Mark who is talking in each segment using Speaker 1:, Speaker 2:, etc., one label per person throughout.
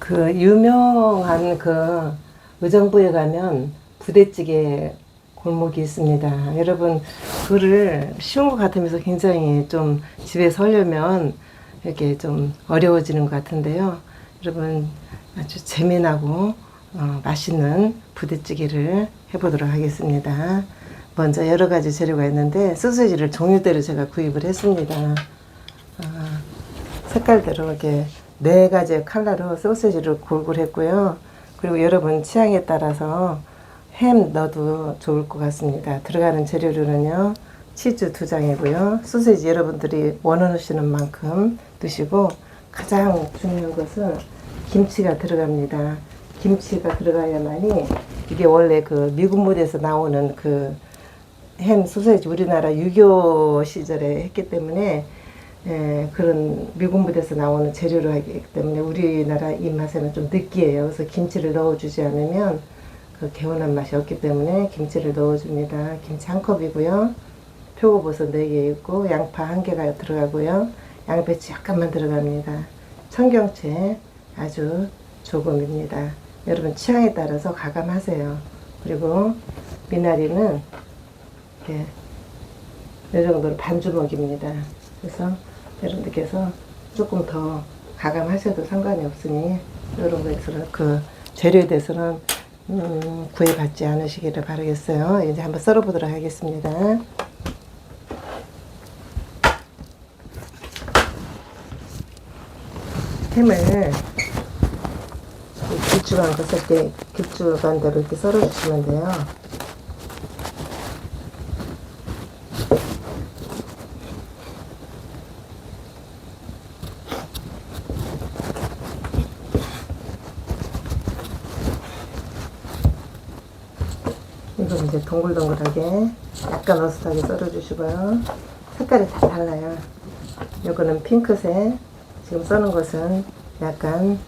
Speaker 1: 그 유명한 그 의정부에 가면 부대찌개 골목이 있습니다. 여러분, 그를 쉬운 것 같으면서 굉장히 좀 집에서 하려면 이렇게 좀 어려워지는 것 같은데요. 여러분, 아주 재미나고 맛있는 부대찌개를 해보도록 하겠습니다. 먼저 여러 가지 재료가 있는데 소시지를 종류대로 제가 구입을 했습니다. 색깔대로 이렇게 4가지의 컬러로 소시지를 골고루 했고요. 그리고 여러분 취향에 따라서 햄 넣어도 좋을 것 같습니다. 들어가는 재료로는요, 치즈 2장이고요. 소시지 여러분들이 원하시는 만큼 드시고, 가장 중요한 것은 김치가 들어갑니다. 김치가 들어가야만이, 이게 원래 그 미군 무대에서 나오는 그 햄 소시지 우리나라 유교 시절에 했기 때문에 그런 미군 부대에서 나오는 재료로 하기 때문에 우리나라 입맛에는 좀 느끼해요. 그래서 김치를 넣어주지 않으면 그 개운한 맛이 없기 때문에 김치를 넣어줍니다. 김치 1컵이고요. 표고버섯 4개 있고 양파 1개가 들어가고요. 양배추 약간만 들어갑니다. 청경채 아주 조금입니다. 여러분 취향에 따라서 가감하세요. 그리고 미나리는 이렇게 이 정도로 반 주먹입니다. 그래서 여러분들께서 조금 더 가감하셔도 상관이 없으니 이런 것들은 그 재료에 대해서는 구애받지 않으시기를 바라겠어요. 이제 한번 썰어 보도록 하겠습니다. 햄을 길쭉한 거 쓸 때 길쭉한 대로 이렇게 썰어 주시면 돼요. 이건 이제 동글동글하게 약간 어슷하게 썰어주시고요. 색깔이 다 달라요. 이거는 핑크색, 지금 써는 것은 약간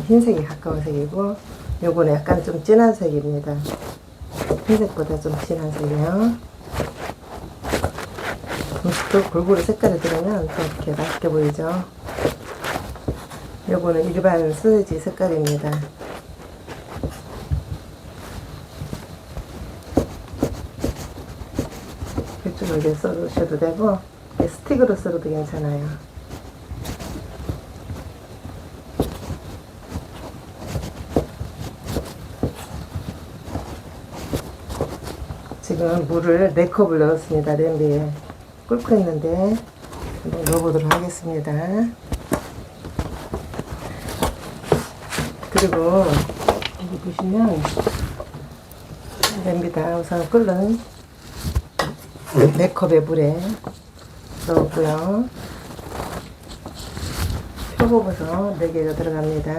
Speaker 1: 흰색이 가까운 색이고, 요거는 약간 좀 진한 색입니다. 흰색보다 좀 진한 색이요. 음식도 골고루 색깔이 들으면 더 이렇게 맛있게 보이죠. 요거는 일반 소시지 색깔입니다. 길쭉하게 썰으셔도 되고 스틱으로 썰어도 괜찮아요. 지금 물을 4컵을 넣었습니다. 냄비에 끓고 있는데 한번 넣어보도록 하겠습니다. 그리고 여기 보시면 냄비다 우선 끓는 4컵의 물에 넣었고요. 표고버섯 4개가 들어갑니다.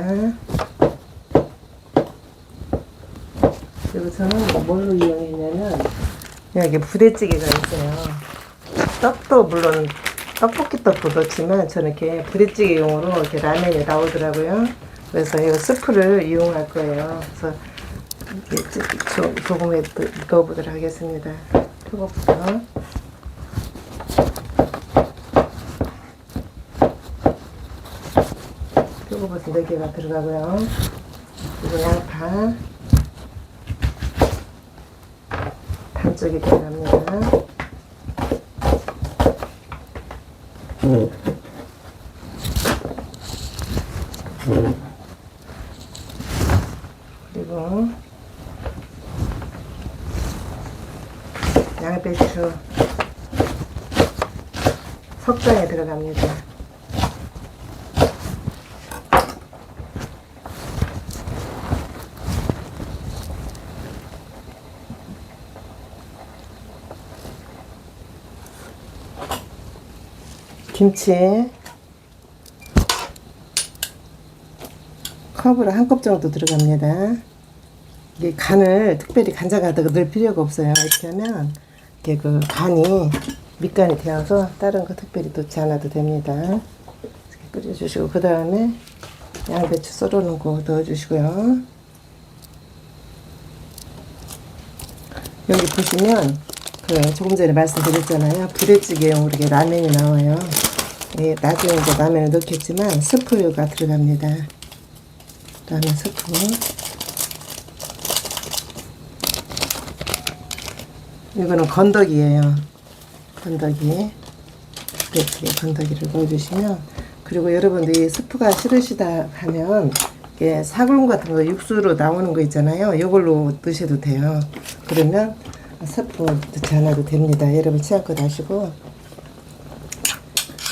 Speaker 1: 그리고 저는 뭘로 이용했냐면 여기 부대찌개가 있어요. 떡도 물론 떡볶이 떡도 넣지만 저는 이렇게 부대찌개용으로 이렇게 라면이 나오더라고요. 그래서 이 스프를 이용할 거예요. 그래서 조금 넣어보도록 하겠습니다. 표고버섯, 표고버섯 4개가 들어가고요. 그리고 양파 반쪽이 들어갑니다. 그리고 양배추 석장에 들어갑니다. 김치 컵으로 1컵 정도 들어갑니다. 이게 간을 특별히 간장가득 넣을 필요가 없어요. 이렇게 하면 이게 그 간이 밑간이 되어서 다른 거 특별히 넣지 않아도 됩니다. 이렇게 뿌려주시고 그 다음에 양배추 썰어놓은 거 넣어주시고요. 여기 보시면 그 조금 전에 말씀드렸잖아요. 부대찌개용으로 이렇게 라면이 나와요. 예, 나중에 이제 라면을 넣겠지만 스프가 들어갑니다. 그다음에 스프. 이거는 건더기예요. 건더기. 이렇게 건더기를 넣어주시면, 그리고 여러분들이 스프가 싫으시다 하면 이게 사골 같은 거 육수로 나오는 거 있잖아요. 이걸로 넣으셔도 돼요. 그러면 스프 넣지 않아도 됩니다. 여러분 취향껏 하시고,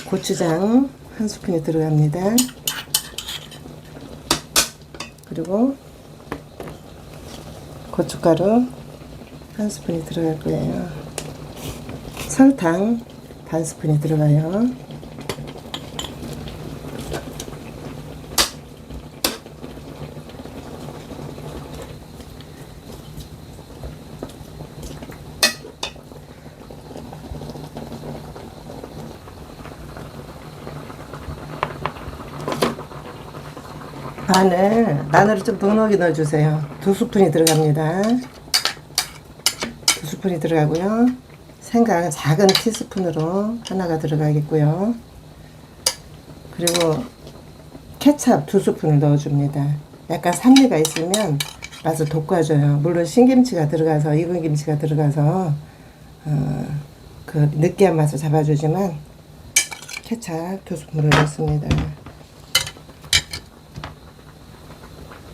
Speaker 1: 고추장 한 스푼이 들어갑니다. 그리고 고춧가루 한 스푼이 들어갈 거예요. 설탕 반 스푼이 들어가요. 마늘을 좀 넉넉히 넣어주세요. 2스푼이 들어갑니다. 2스푼이 들어가고요. 생강 작은 티스푼으로 하나가 들어가겠고요. 그리고 케찹 2스푼을 넣어줍니다. 약간 산미가 있으면 맛을 돋궈줘요. 물론 신김치가 들어가서, 익은 김치가 들어가서 그 느끼한 맛을 잡아주지만 케찹 2스푼을 넣습니다.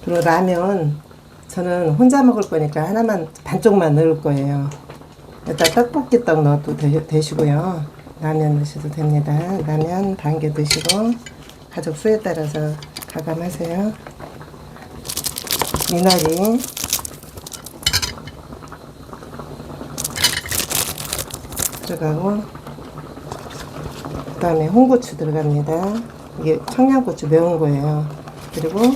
Speaker 1: 그리고 라면, 저는 혼자 먹을 거니까 하나만, 반쪽만 넣을 거예요. 일단 떡볶이 떡 넣어도 되시고요. 라면 넣으셔도 됩니다. 라면 반 개 넣으시고 가족 수에 따라서 가감하세요. 미나리 들어가고, 그 다음에 홍고추 들어갑니다. 이게 청양고추 매운 거예요. 그리고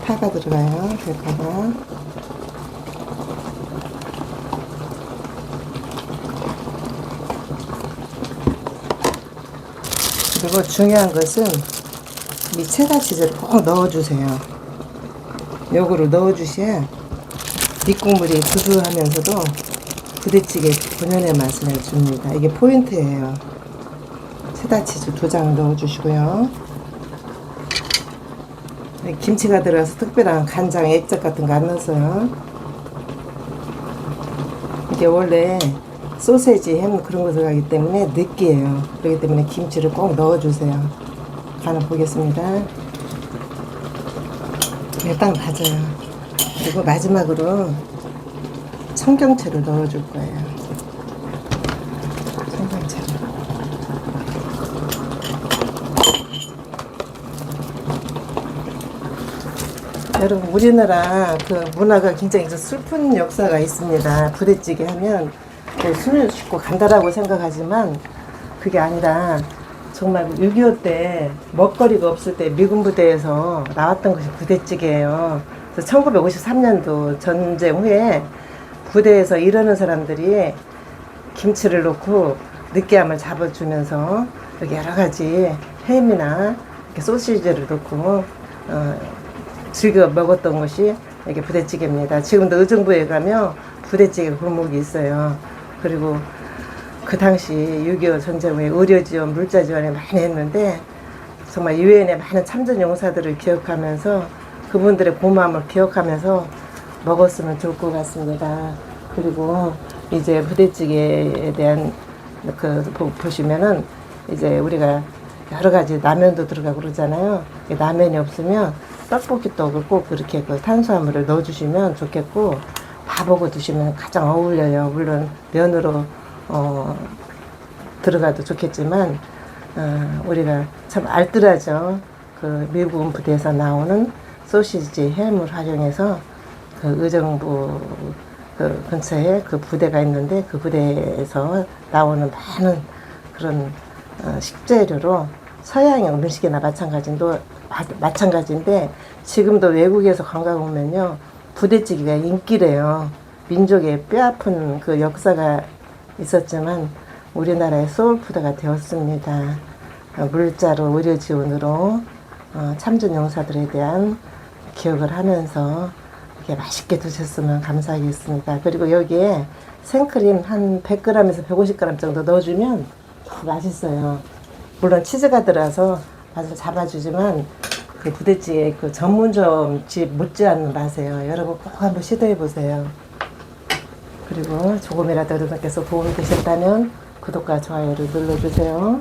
Speaker 1: 파가 들어가요. 대파가. 그리고 중요한 것은 이 체다치즈를 꼭 넣어주세요. 요거를 넣어주셔야 밑국물이 구수하면서도 부대찌개 본연의 맛을 줍니다. 이게 포인트예요. 체다치즈 2장을 넣어주시고요. 김치가 들어가서 특별한 간장, 액젓 같은 거 안 넣었어요. 이게 원래 소세지, 햄 그런 거 들어가기 때문에 느끼해요. 그렇기 때문에 김치를 꼭 넣어주세요. 간을 보겠습니다. 일단 맞아요. 그리고 마지막으로 청경채를 넣어줄 거예요. 청경채를. 여러분, 우리나라 그 문화가 굉장히 슬픈 역사가 있습니다. 부대찌개 하면 숨을 쉬고 간다라고 생각하지만 그게 아니라 정말 6.25 때 먹거리가 없을 때 미군 부대에서 나왔던 것이 부대찌개예요. 그래서 1953년도 전쟁 후에 부대에서 일하는 사람들이 김치를 넣고 느끼함을 잡아주면서 여기 여러 가지 햄이나 이렇게 소시지를 넣고 즐겨 먹었던 것이 이게 부대찌개입니다. 지금도 의정부에 가면 부대찌개 골목이 있어요. 그리고 그 당시 6.25 전쟁 후에 의료 지원, 물자 지원을 많이 했는데 정말 유엔의 많은 참전 용사들을 기억하면서 그분들의 고마움을 기억하면서 먹었으면 좋을 것 같습니다. 그리고 이제 부대찌개에 대한 보시면은 이제 우리가 여러 가지 라면도 들어가고 그러잖아요. 라면이 없으면 떡볶이 떡을 꼭 그렇게 탄수화물을 넣어주시면 좋겠고, 밥하고 드시면 가장 어울려요. 물론 면으로 들어가도 좋겠지만 우리가 참 알뜰하죠. 그 미군 부대에서 나오는 소시지, 햄을 활용해서 그 의정부 그 근처에 그 부대가 있는데 그 부대에서 나오는 많은 그런 식재료로 서양의 음식이나 마찬가지인데 지금도 외국에서 관광 오면요 부대찌개가 인기래요. 민족의 뼈아픈 그 역사가 있었지만 우리나라의 소울푸드가 되었습니다. 물자로 의료 지원으로 참전 용사들에 대한 기억을 하면서 이렇게 맛있게 드셨으면 감사하겠습니다. 그리고 여기에 생크림 한 100g에서 150g 정도 넣어주면 더 맛있어요. 물론 치즈가 들어가서 맛을 잡아주지만 그 부대찌개 그 전문점집 못지않는 맛이에요. 여러분 꼭 한번 시도해 보세요. 그리고 조금이라도 여러분께서 도움이 되셨다면 구독과 좋아요를 눌러주세요.